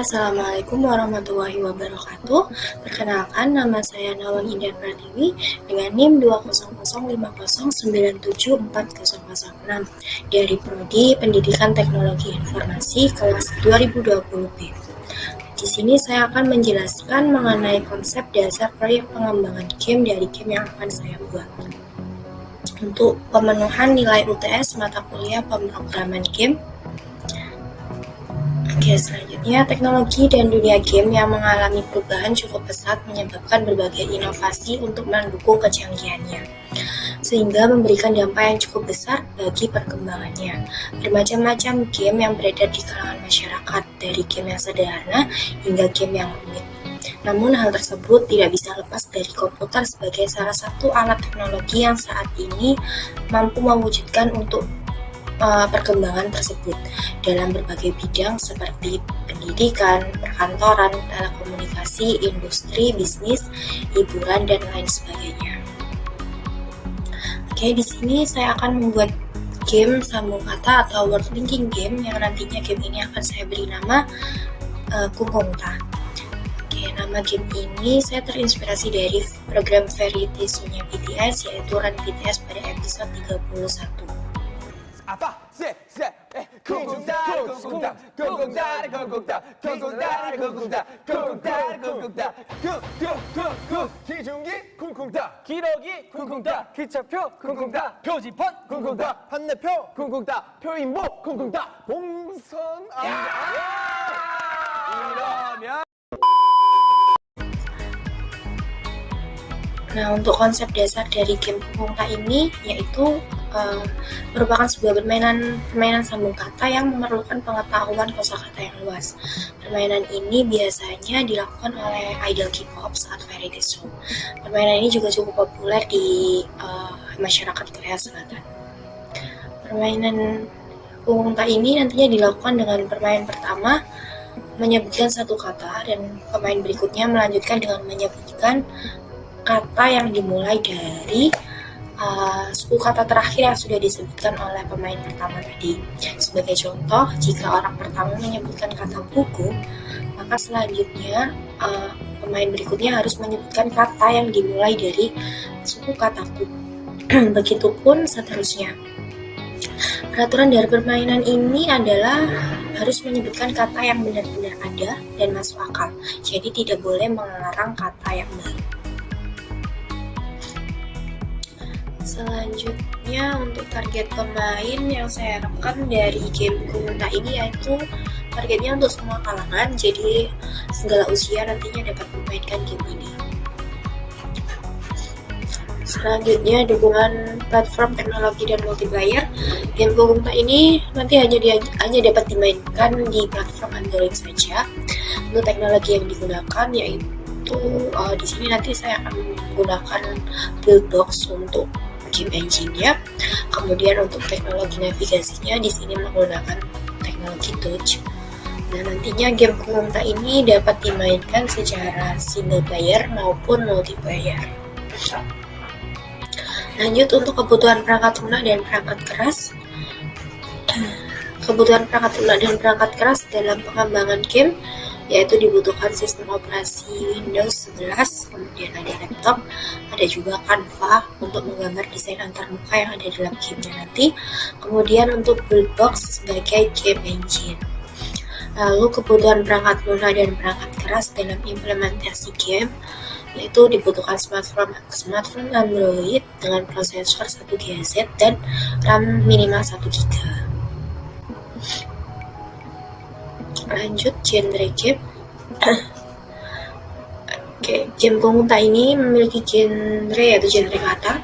Assalamualaikum warahmatullahi wabarakatuh. Perkenalkan, nama saya Nawang Indah Pratiwi dengan NIM 20050974006 dari Prodi Pendidikan Teknologi Informasi kelas 2020B. Di sini saya akan menjelaskan mengenai konsep dasar proyek pengembangan game dari game yang akan saya buat. Untuk pemenuhan nilai UTS mata kuliah pemrograman game. Oke, selanjutnya teknologi dan dunia game yang mengalami perubahan cukup pesat menyebabkan berbagai inovasi untuk mendukung kecanggihannya, sehingga memberikan dampak yang cukup besar bagi perkembangannya. Bermacam-macam game yang beredar di kalangan masyarakat, dari game yang sederhana hingga game yang rumit. Namun hal tersebut tidak bisa lepas dari komputer sebagai salah satu alat teknologi yang saat ini mampu mewujudkan untuk perkembangan tersebut dalam berbagai bidang seperti pendidikan, perkantoran, telekomunikasi, industri, bisnis, hiburan, dan lain sebagainya. Oke, di sini saya akan membuat game sambung kata atau word linking game yang nantinya game ini akan saya beri nama Kungkungta. Oke, nama game ini saya terinspirasi dari program variety show-nya BTS, yaitu Run BTS pada episode 31. 아빠, 쿵쿵따, 쿵쿵따, 쿵쿵따, 쿵쿵따, 쿵쿵따, 쿵쿵따, 쿵쿵따, 쿵쿵따, 쿵쿵쿵쿵 기중기 쿵쿵따, 기러기 쿵쿵따, 기차표 쿵쿵따, 표지판 쿵쿵따, 판매표 쿵쿵따, 표인복 쿵쿵따, 봉선 이러면 Nah, untuk konsep dasar dari game Kungkungta ini yaitu merupakan sebuah permainan sambung kata yang memerlukan pengetahuan kosakata yang luas. Permainan ini biasanya dilakukan oleh idol K-pop saat variety show. Permainan ini juga cukup populer di masyarakat Korea Selatan. Permainan Kungkungta ini nantinya dilakukan dengan permainan pertama menyebutkan satu kata dan pemain berikutnya melanjutkan dengan menyebutkan kata yang dimulai dari suku kata terakhir yang sudah disebutkan oleh pemain pertama tadi. Sebagai contoh, jika orang pertama menyebutkan kata buku, maka selanjutnya pemain berikutnya harus menyebutkan kata yang dimulai dari suku kata ku. Begitupun seterusnya. Peraturan dari permainan ini adalah harus menyebutkan kata yang benar-benar ada dan masuk akal. Jadi tidak boleh mengarang kata yang baru. Selanjutnya untuk target pemain yang saya harapkan dari game Kungkungta ini yaitu targetnya untuk semua kalangan, jadi segala usia nantinya dapat memainkan game ini. Selanjutnya dukungan platform teknologi dan multiplayer. Game Kungkungta ini nanti hanya dapat dimainkan di platform Android saja. Untuk teknologi yang digunakan yaitu di sini nanti saya akan menggunakan Buildbox untuk game engine-nya. Kemudian untuk teknologi navigasinya di sini menggunakan teknologi touch. Nah, nantinya game Kungkungta ini dapat dimainkan secara single player maupun multiplayer. Lanjut untuk kebutuhan perangkat lunak dan perangkat keras. Kebutuhan perangkat lunak dan perangkat keras dalam pengembangan game yaitu dibutuhkan sistem operasi Windows 11, kemudian ada laptop, ada juga Canva untuk menggambar desain antarmuka yang ada dalam gamenya nanti, kemudian untuk Buildbox sebagai game engine. Lalu kebutuhan perangkat lunak dan perangkat keras dalam implementasi game yaitu dibutuhkan smartphone Android dengan prosesor 1 GHz dan RAM minimal 1 GB. Lanjut genre game. Oke, game Kungkungta ini memiliki genre yaitu genre kata.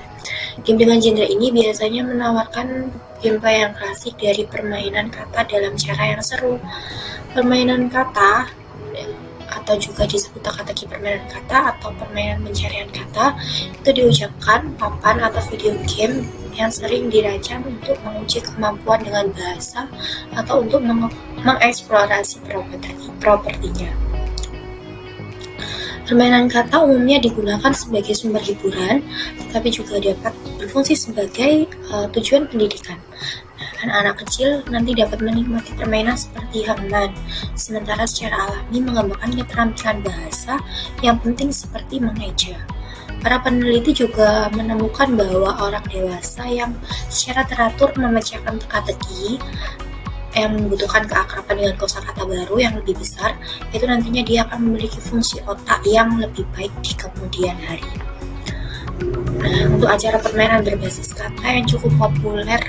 Game dengan genre ini biasanya menawarkan gameplay yang klasik dari permainan kata dalam cara yang seru. Permainan kata atau juga disebut teka-teki permainan kata atau permainan pencarian kata itu diucapkan papan atau video game yang sering dirancang untuk menguji kemampuan dengan bahasa atau untuk mengeksplorasi propertinya. Permainan kata umumnya digunakan sebagai sumber hiburan, tetapi juga dapat berfungsi sebagai tujuan pendidikan. dan anak kecil nanti dapat menikmati permainan seperti Hangman, sementara secara alami mengembangkan keterampilan bahasa yang penting seperti mengeja. Para peneliti juga menemukan bahwa orang dewasa yang secara teratur memecahkan teka-teki yang membutuhkan keakraban dengan kosakata baru yang lebih besar, itu nantinya dia akan memiliki fungsi otak yang lebih baik di kemudian hari. Nah, untuk acara permainan berbasis kata yang cukup populer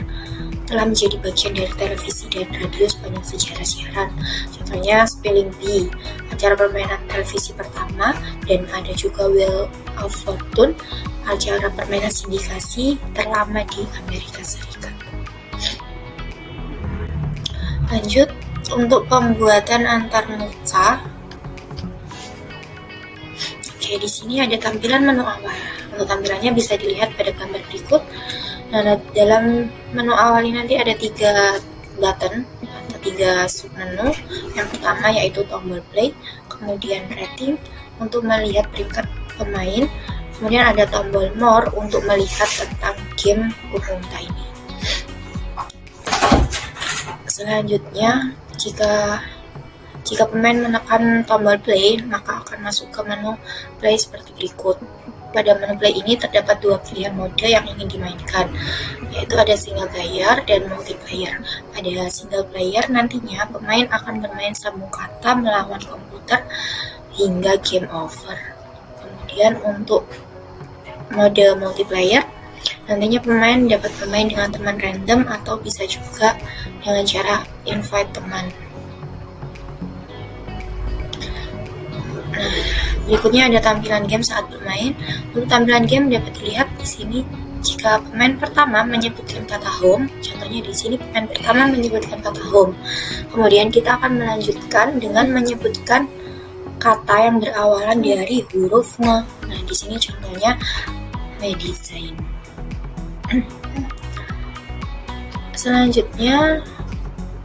telah menjadi bagian dari televisi dan radio sepanjang sejarah siaran. Contohnya Spelling Bee, acara permainan televisi pertama, dan ada juga Wheel of Fortune, acara permainan sindikasi terlama di Amerika Serikat. Lanjut, untuk pembuatan antarmuka. Oke, di sini ada tampilan menu awal. Untuk tampilannya bisa dilihat pada gambar berikut. Nah, dalam menu awal ini nanti ada 3 button atau 3 submenu. Yang pertama yaitu tombol play, kemudian rating untuk melihat peringkat pemain, kemudian ada tombol more untuk melihat tentang game Unta ini. Selanjutnya, jika pemain menekan tombol play, maka akan masuk ke menu play seperti berikut. Pada menu play ini terdapat 2 pilihan mode yang ingin dimainkan, yaitu ada single player dan multiplayer. Pada single player nantinya pemain akan bermain sambung kata melawan komputer hingga game over. Kemudian untuk mode multiplayer, nantinya pemain dapat bermain dengan teman random atau bisa juga dengan cara invite teman. Nah, berikutnya ada tampilan game saat bermain. Untuk tampilan game dapat dilihat di sini jika pemain pertama menyebutkan kata home, contohnya di sini pemain pertama menyebutkan kata home. Kemudian kita akan melanjutkan dengan menyebutkan kata yang berawalan dari huruf nge. Nah, di sini contohnya medicine. Selanjutnya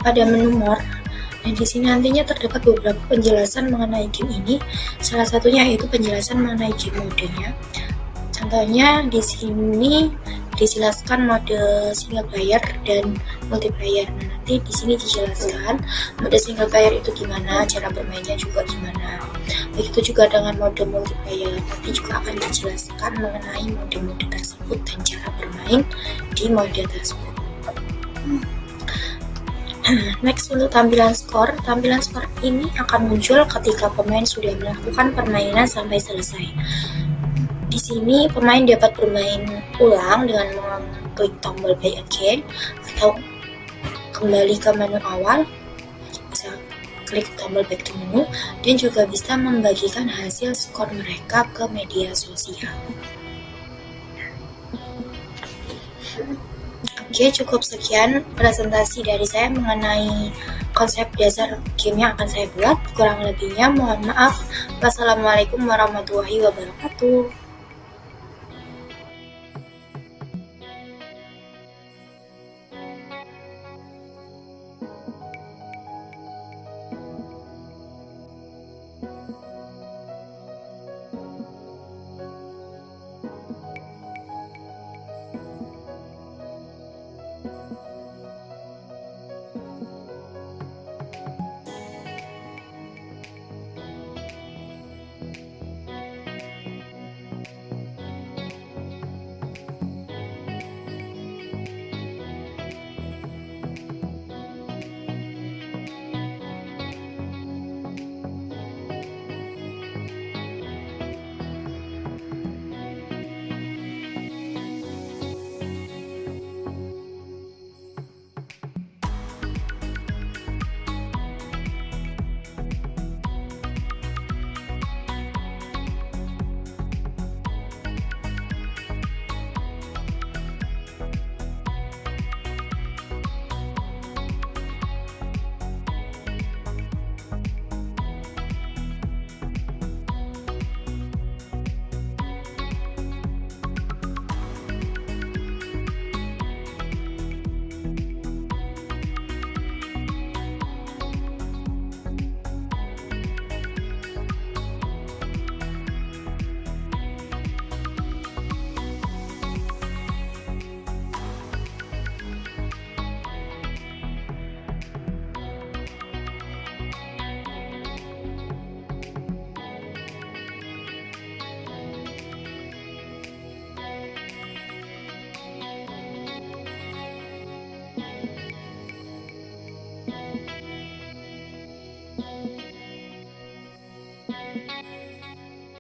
pada menu more. Dan di sini nantinya terdapat beberapa penjelasan mengenai game ini. Salah satunya yaitu penjelasan mengenai game modenya. Contohnya di sini dijelaskan mode single player dan multiplayer. Nah, nanti di sini dijelaskan mode single player itu gimana, cara bermainnya juga gimana. Begitu juga dengan mode multiplayer. Nanti juga akan dijelaskan mengenai mode-mode tersebut dan cara bermain di mode tersebut. Next, untuk tampilan skor. Tampilan skor ini akan muncul ketika pemain sudah melakukan permainan sampai selesai. Di sini pemain dapat bermain ulang dengan mengklik tombol play again atau kembali ke menu awal, bisa klik tombol back to menu, dan juga bisa membagikan hasil skor mereka ke media sosial. Oke, cukup sekian presentasi dari saya mengenai konsep dasar game yang akan saya buat. Kurang lebihnya mohon maaf. Wassalamualaikum warahmatullahi wabarakatuh.